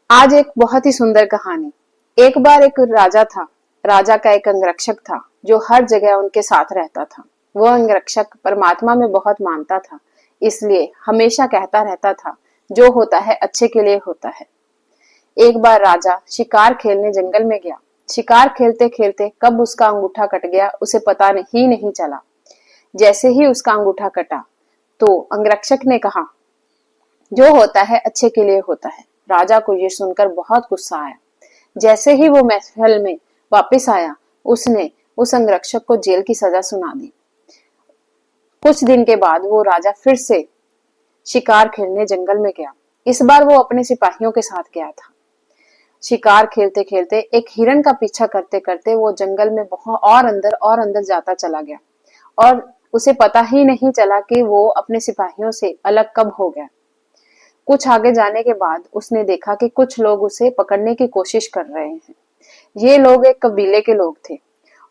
आज एक बहुत ही सुंदर कहानी। एक बार एक राजा था। राजा का एक अंगरक्षक था जो हर जगह उनके साथ रहता था। वो अंगरक्षक परमात्मा में बहुत मानता था, इसलिए हमेशा कहता रहता था, जो होता है अच्छे के लिए होता है। एक बार राजा शिकार खेलने जंगल में गया। शिकार खेलते खेलते कब उसका अंगूठा कट गया उसे पता नहीं चला। जैसे ही उसका अंगूठा कटा तो अंगरक्षक ने कहा, जो होता है अच्छे के लिए होता है। राजा को ये सुनकर बहुत गुस्सा आया। जैसे ही वो महल में वापस आया, उसने उस अंगरक्षक को जेल की सजा सुना दी। कुछ दिन के बाद वो राजा फिर से शिकार खेलने जंगल में गया। इस बार वो अपने सिपाहियों के साथ गया था। शिकार खेलते खेलते एक हिरण का पीछा करते करते वो जंगल में बहुत और अंदर जाता चला गया और उसे पता ही नहीं चला कि वो अपने सिपाहियों से अलग कब हो गया। कुछ आगे जाने के बाद उसने देखा कि कुछ लोग उसे पकड़ने की कोशिश कर रहे हैं। ये लोग एक कबीले के लोग थे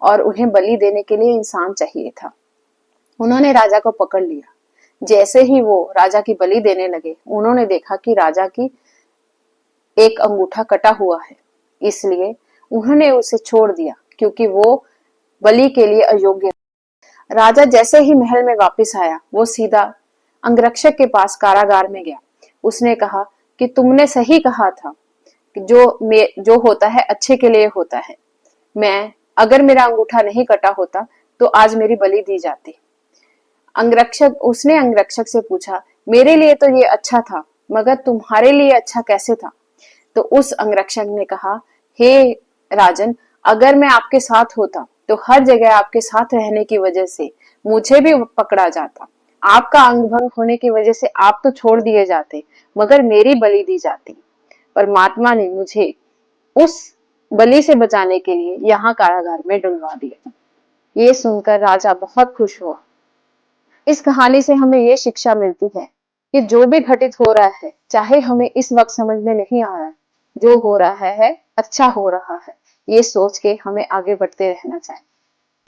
और उन्हें बलि देने के लिए इंसान चाहिए था। उन्होंने राजा को पकड़ लिया। जैसे ही वो राजा की बलि देने लगे, उन्होंने देखा कि राजा की एक अंगूठा कटा हुआ है, इसलिए उन्होंने उसे छोड़ दिया क्योंकि वो बलि के लिए अयोग्य। राजा जैसे ही महल में वापस आया, वो सीधा अंगरक्षक के पास कारागार में गया। उसने कहा कि तुमने सही कहा था कि जो होता है अच्छे के लिए होता है। मैं अगर मेरा अंगूठा नहीं कटा होता तो आज मेरी बलि दी जाती। उसने अंगरक्षक से पूछा, मेरे लिए तो ये अच्छा था, मगर तुम्हारे लिए अच्छा कैसे था? तो उस अंगरक्षक ने कहा, हे राजन, अगर मैं आपके साथ होता तो हर जगह आपके साथ रहने की वजह से मुझे भी पकड़ा जाता। आपका अंग भंग होने की वजह से आप तो छोड़ दिए जाते, मगर मेरी बलि दी जाती। परमात्मा ने मुझे उस बलि से बचाने के लिए यहाँ कारागार में डलवा दिया। ये सुनकर राजा बहुत खुश हुआ। इस कहानी से हमें ये शिक्षा मिलती है कि जो भी घटित हो रहा है, चाहे हमें इस वक्त समझ में नहीं आ रहा है, जो हो रहा है अच्छा हो रहा है। ये सोच के हमें आगे बढ़ते रहना चाहिए।